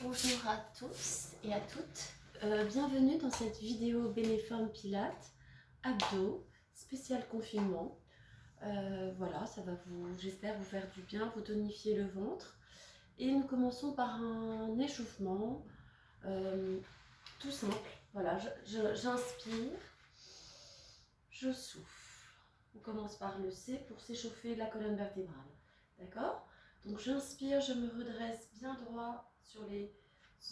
Bonjour à tous et à toutes, bienvenue dans cette vidéo Bénéforme Pilates abdos spécial confinement. Voilà, ça va j'espère vous faire du bien, vous tonifier le ventre. Et nous commençons par un échauffement tout simple. Voilà, j'inspire, je souffle. On commence par le C pour s'échauffer la colonne vertébrale. D'accord? Donc j'inspire, je me redresse bien droit sur les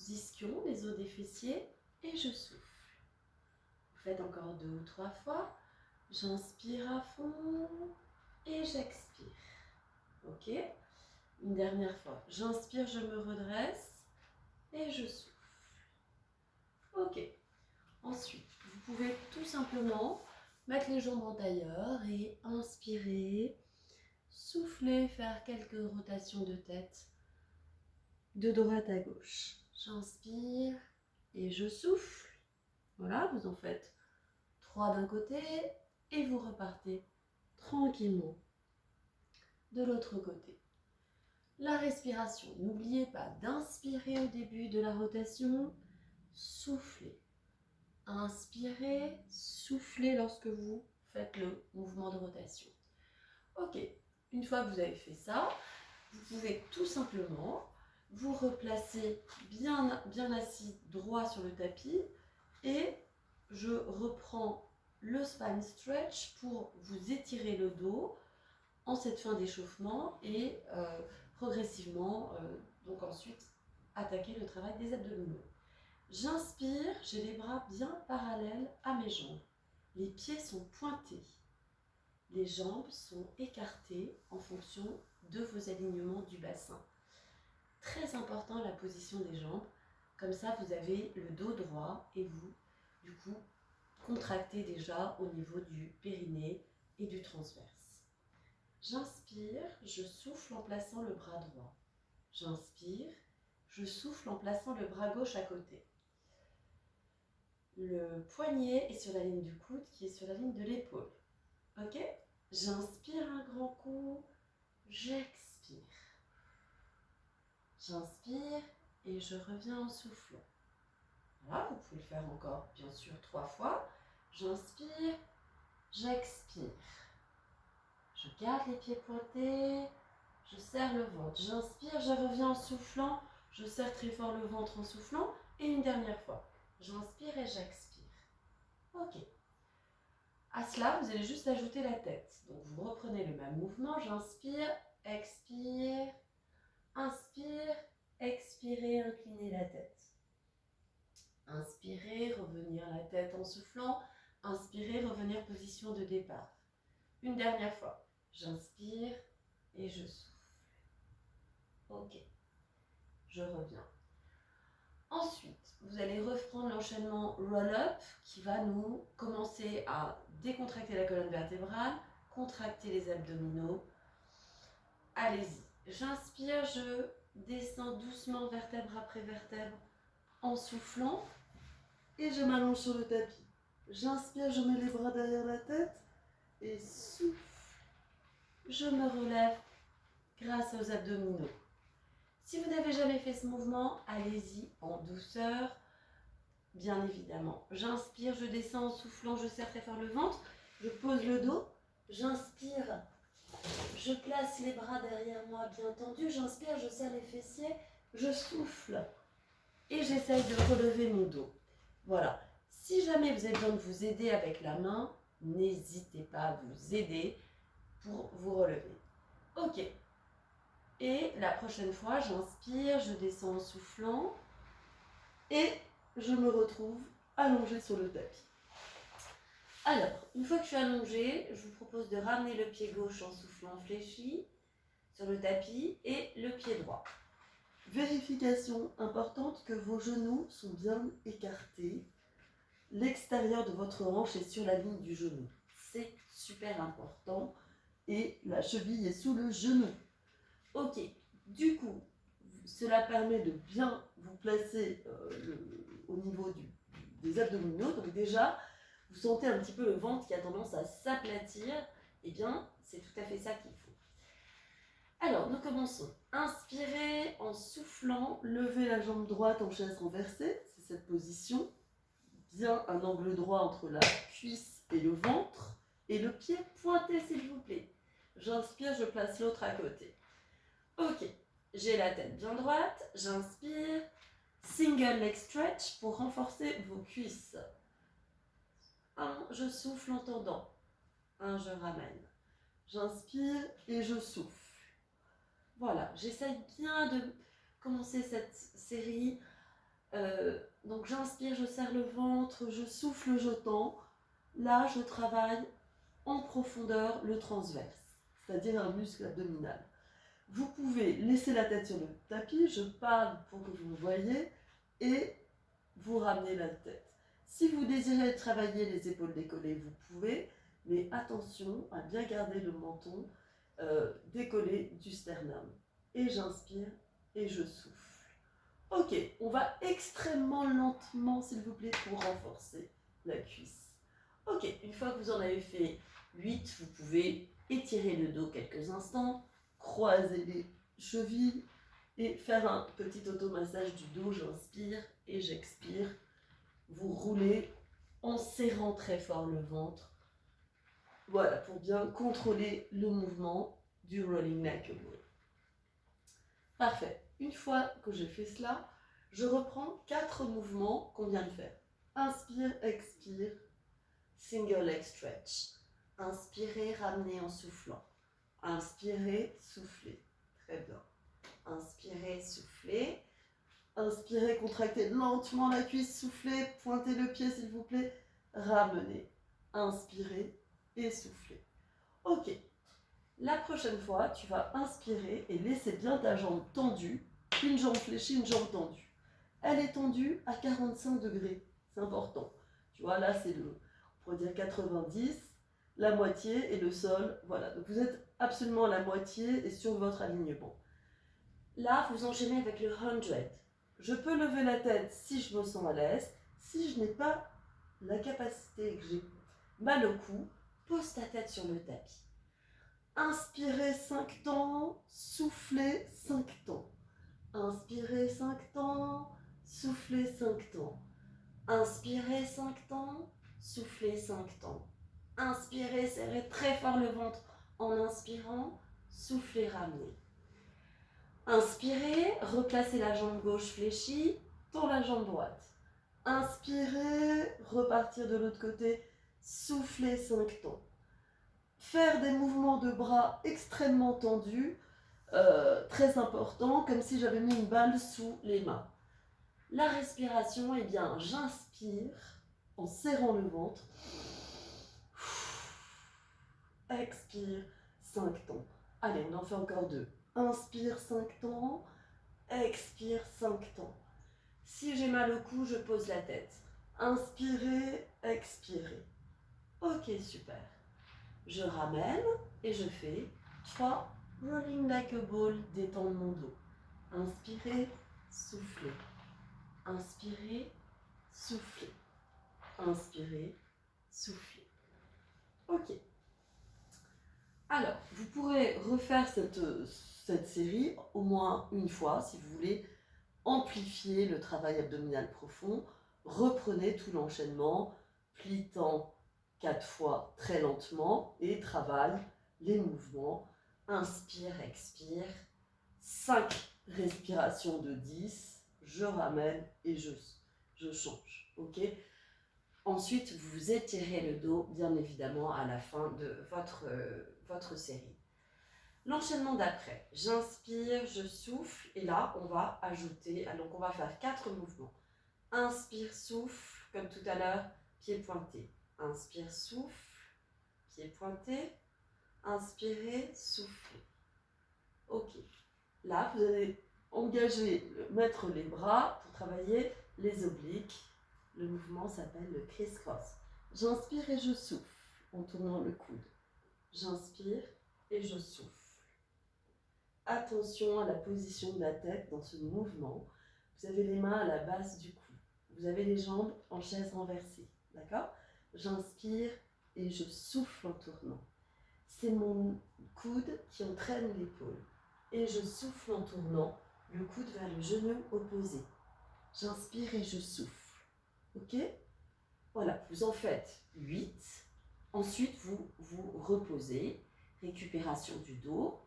ischions, les os des fessiers, et je souffle. Vous faites encore 2 ou 3 fois. J'inspire à fond et j'expire. Ok? Une dernière fois. J'inspire, je me redresse et je souffle. Ok. Ensuite, vous pouvez tout simplement mettre les jambes en tailleur et inspirer, souffler, faire quelques rotations de tête de droite à gauche. J'inspire et je souffle. Voilà, vous en faites 3 d'un côté et vous repartez tranquillement de l'autre côté. La respiration, n'oubliez pas d'inspirer au début de la rotation, soufflez. Inspirez, soufflez lorsque vous faites le mouvement de rotation. Ok, une fois que vous avez fait ça, vous pouvez tout simplement vous replacer bien assis droit sur le tapis et je reprends le spine stretch pour vous étirer le dos en cette fin d'échauffement et progressivement donc ensuite attaquer le travail des abdominaux. J'inspire, j'ai les bras bien parallèles à mes jambes. Les pieds sont pointés. Les jambes sont écartées en fonction de vos alignements du bassin. Très important la position des jambes. Comme ça, vous avez le dos droit et vous, du coup, contractez déjà au niveau du périnée et du transverse. J'inspire, je souffle en plaçant le bras droit. J'inspire, je souffle en plaçant le bras gauche à côté. Le poignet est sur la ligne du coude qui est sur la ligne de l'épaule. Ok? J'inspire un grand coup, j'expire. J'inspire et je reviens en soufflant. Voilà, vous pouvez le faire encore, bien sûr, 3 fois. J'inspire, j'expire. Je garde les pieds pointés, je serre le ventre. J'inspire, je reviens en soufflant, je serre très fort le ventre en soufflant. Et une dernière fois, j'inspire et j'expire. Ok. À cela, vous allez juste ajouter la tête. Donc vous reprenez le même mouvement, j'inspire, expire, inspire, expirez, inclinez la tête. Inspirez, revenir la tête en soufflant, inspirez, revenir position de départ. Une dernière fois, j'inspire et je souffle. Ok, je reviens. Ensuite, vous allez reprendre l'enchaînement roll-up qui va nous commencer à décontracter la colonne vertébrale, contracter les abdominaux. Allez-y. J'inspire, je descends doucement vertèbre après vertèbre en soufflant et je m'allonge sur le tapis. J'inspire, je mets les bras derrière la tête et souffle. Je me relève grâce aux abdominaux. Si vous n'avez jamais fait ce mouvement, allez-y en douceur, bien évidemment. J'inspire, je descends en soufflant, je serre très fort le ventre, je pose le dos, j'inspire, je place les bras derrière moi bien tendus, j'inspire, je serre les fessiers, je souffle et j'essaye de relever mon dos. Voilà. Si jamais vous avez besoin de vous aider avec la main, n'hésitez pas à vous aider pour vous relever. Ok. Et la prochaine fois, j'inspire, je descends en soufflant et je me retrouve allongée sur le tapis. Alors, une fois que je suis allongée, je vous propose de ramener le pied gauche en soufflant fléchi sur le tapis et le pied droit. Vérification importante que vos genoux sont bien écartés. L'extérieur de votre hanche est sur la ligne du genou. C'est super important. Et la cheville est sous le genou. Ok, du coup, cela permet de bien vous placer au niveau des abdominaux. Donc déjà, vous sentez un petit peu le ventre qui a tendance à s'aplatir. Eh bien, c'est tout à fait ça qu'il faut. Alors, nous commençons. Inspirez en soufflant. Levez la jambe droite en chaise renversée, c'est cette position. Bien un angle droit entre la cuisse et le ventre. Et le pied pointé s'il vous plaît. J'inspire, je place l'autre à côté. Ok, j'ai la tête bien droite, j'inspire. Single leg stretch pour renforcer vos cuisses. 1, je souffle en tendant. 1, je ramène. J'inspire et je souffle. Voilà, j'essaye bien de commencer cette série. Donc j'inspire, je serre le ventre, je souffle, je tends. Là, je travaille en profondeur le transverse, c'est-à-dire un muscle abdominal. Vous pouvez laisser la tête sur le tapis, je parle pour que vous me voyez, et vous ramenez la tête. Si vous désirez travailler les épaules décollées, vous pouvez, mais attention à bien garder le menton décollé du sternum. Et j'inspire et je souffle. Ok, on va extrêmement lentement, s'il vous plaît, pour renforcer la cuisse. Ok, une fois que vous en avez fait 8, vous pouvez étirer le dos quelques instants, croiser les chevilles et faire un petit automassage du dos. J'inspire et j'expire. Vous roulez en serrant très fort le ventre. Voilà, pour bien contrôler le mouvement du rolling like a ball. Parfait. Une fois que j'ai fait cela, je reprends 4 mouvements qu'on vient de faire. Inspire, expire, single leg stretch. Inspirez, ramenez en soufflant. Inspirez, soufflez. Très bien. Inspirez, soufflez. Inspirez, contractez lentement la cuisse, soufflez, pointez le pied s'il vous plaît. Ramenez. Inspirez et soufflez. Ok. La prochaine fois, tu vas inspirer et laisser bien ta jambe tendue. Une jambe fléchie, une jambe tendue. Elle est tendue à 45 degrés. C'est important. Tu vois, là, c'est on pourrait dire 90, la moitié et le sol. Voilà, donc vous êtes absolument à la moitié et sur votre alignement. Là, vous enchaînez avec le 100. Je peux lever la tête si je me sens à l'aise. Si je n'ai pas la capacité, que j'ai mal au cou, pose ta tête sur le tapis. Inspirez 5 temps, soufflez 5 temps. Inspirez 5 temps, soufflez 5 temps. Inspirez 5 temps, soufflez 5 temps. Inspirez, serrez très fort le ventre en inspirant, soufflez, ramenez. Inspirez, replacez la jambe gauche fléchie, tend la jambe droite. Inspirez, repartir de l'autre côté, soufflez 5 temps. Faire des mouvements de bras extrêmement tendus, très important, comme si j'avais mis une balle sous les mains. La respiration, eh bien, j'inspire en serrant le ventre. Expire, 5 temps. Allez, on en fait encore 2. Inspire 5 temps, expire 5 temps. Si j'ai mal au cou, je pose la tête. Inspirez, expirez. Ok, super. Je ramène et je fais 3 rolling like a ball, détendre mon dos. Inspirez, soufflez. Inspirez, soufflez. Inspirez, soufflez. Ok. Alors, vous pourrez refaire cette série au moins une fois si vous voulez amplifier le travail abdominal profond. Reprenez tout l'enchaînement, pliant 4 fois très lentement et travaille les mouvements. Inspire, expire. 5 respirations de 10. Je ramène et je change. Ok ? Ensuite, vous étirez le dos, bien évidemment, à la fin de votre série. L'enchaînement d'après, j'inspire, je souffle, et là, on va ajouter, donc on va faire 4 mouvements. Inspire, souffle, comme tout à l'heure, pied pointé. Inspire, souffle, pied pointé. Inspirez, soufflez. Ok. Là, vous allez mettre les bras pour travailler les obliques. Le mouvement s'appelle le criss-cross. J'inspire et je souffle en tournant le coude. J'inspire et je souffle. Attention à la position de la tête dans ce mouvement. Vous avez les mains à la base du cou. Vous avez les jambes en chaise renversée. D'accord ? J'inspire et je souffle en tournant. C'est mon coude qui entraîne l'épaule. et je souffle en tournant le coude vers le genou opposé. J'inspire et je souffle. Ok? Voilà, vous en faites 8. Ensuite, vous vous reposez. Récupération du dos.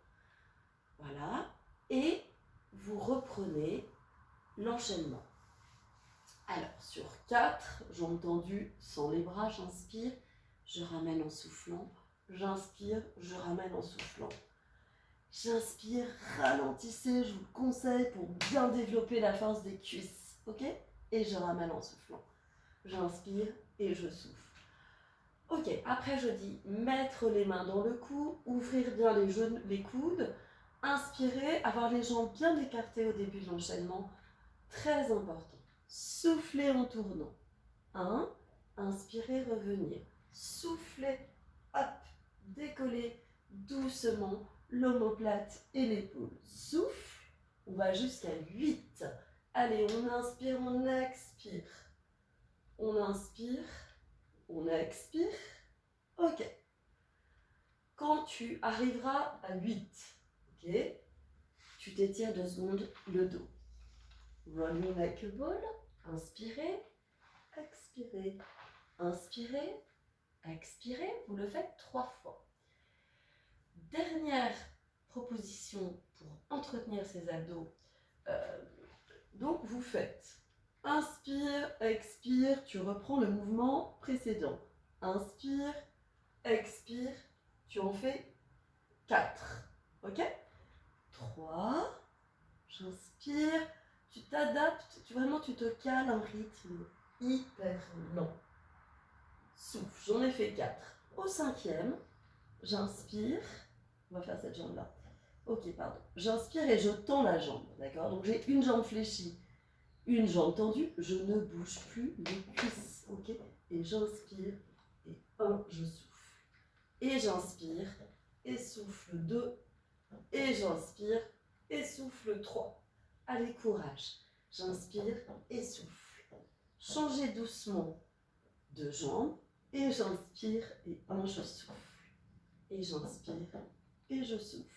Voilà. Et vous reprenez l'enchaînement. Alors, sur 4, jambes tendues, sans les bras, j'inspire, je ramène en soufflant. J'inspire, je ramène en soufflant. J'inspire, ralentissez, je vous le conseille pour bien développer la force des cuisses. Ok? Et je ramène en soufflant. J'inspire et je souffle. Ok, après je dis mettre les mains dans le cou, ouvrir bien les genoux, les coudes, inspirer, avoir les jambes bien écartées au début de l'enchaînement. Très important. Soufflez en tournant. 1, inspirez, revenir. Soufflez, hop, décollez doucement l'omoplate et l'épaule. Souffle, on va jusqu'à 8. Allez, on inspire, on expire. On inspire, on expire. Ok. Quand tu arriveras à 8, ok, tu t'étires 2 secondes le dos. Roll your neck ball. Inspirez, expirez, inspirez, expirez. Vous le faites 3 fois. Dernière proposition pour entretenir ces abdos. Donc vous faites inspire, expire, tu reprends le mouvement précédent. Inspire, expire, tu en fais 4. Ok? 3, j'inspire, tu t'adaptes, tu te cales un rythme hyper lent. Souffle, j'en ai fait 4. Au 5e, j'inspire, on va faire cette jambe-là. Ok, pardon. J'inspire et je tends la jambe, d'accord? Donc j'ai une jambe fléchie, une jambe tendue, je ne bouge plus les cuisses, ok? Et j'inspire, et 1, je souffle. Et j'inspire, et souffle 2, et j'inspire, et souffle 3. Allez, courage. J'inspire et souffle. Changez doucement de jambe, et j'inspire, et 1, je souffle. Et j'inspire, et je souffle.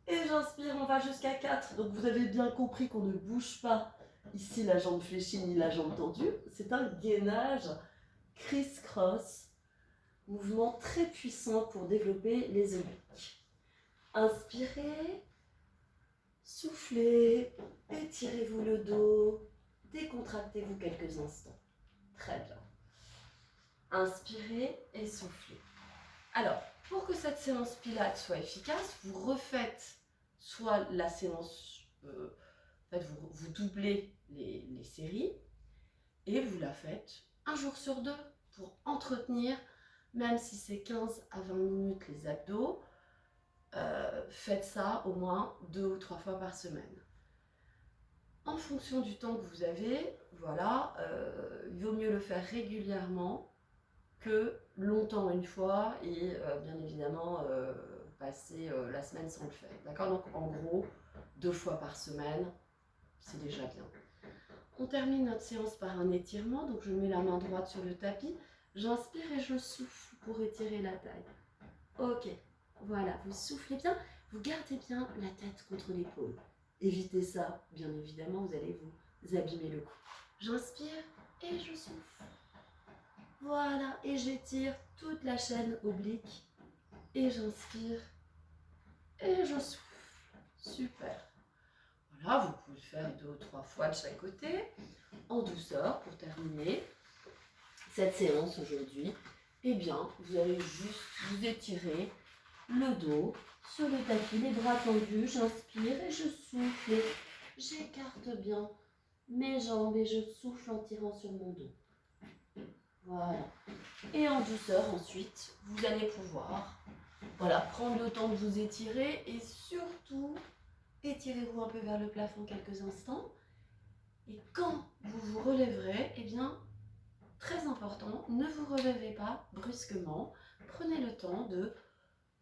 Et j'inspire, on va jusqu'à 4. Donc vous avez bien compris qu'on ne bouge pas ici la jambe fléchie ni la jambe tendue. C'est un gainage criss-cross, mouvement très puissant pour développer les obliques. Inspirez, soufflez, étirez-vous le dos, décontractez-vous quelques instants. Très bien. Inspirez et soufflez. Alors, pour que cette séance Pilates soit efficace, vous refaites soit la séance, vous doublez les séries et vous la faites un jour sur 2 pour entretenir, même si c'est 15 à 20 minutes les abdos, faites ça au moins 2 ou 3 fois par semaine. En fonction du temps que vous avez, voilà, il vaut mieux le faire régulièrement que longtemps une fois et bien évidemment passer la semaine sans le faire. D'accord? Donc en gros, 2 fois par semaine, c'est déjà bien. On termine notre séance par un étirement, donc je mets la main droite sur le tapis, j'inspire et je souffle pour étirer la taille. Ok, voilà, vous soufflez bien, vous gardez bien la tête contre l'épaule. Évitez ça, bien évidemment, vous allez vous abîmer le cou. J'inspire et je souffle. Voilà, et j'étire toute la chaîne oblique. Et j'inspire et je souffle. Super. Voilà, vous pouvez le faire 2 ou 3 fois de chaque côté, en douceur pour terminer cette séance aujourd'hui. Eh bien, vous allez juste vous étirer le dos sur le tapis, les bras tendus. J'inspire et je souffle. J'écarte bien mes jambes et je souffle en tirant sur mon dos. Voilà. Et en douceur, ensuite, vous allez pouvoir prendre le temps de vous étirer et surtout, étirez-vous un peu vers le plafond quelques instants. Et quand vous vous relèverez, eh bien, très important, ne vous relevez pas brusquement. Prenez le temps de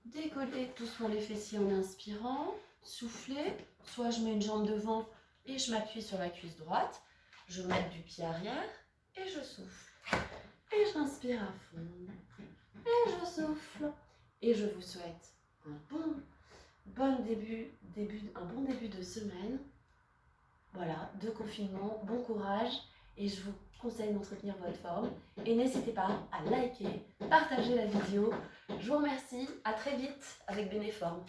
décoller doucement les fessiers en inspirant, souffler. Soit je mets une jambe devant et je m'appuie sur la cuisse droite. Je mets du pied arrière et je souffle. Et j'inspire à fond. Et je souffle. Et je vous souhaite un bon un bon début de semaine. Voilà, de confinement, bon courage et je vous conseille d'entretenir votre forme. Et n'hésitez pas à liker, partager la vidéo. Je vous remercie, à très vite avec Bénéforme.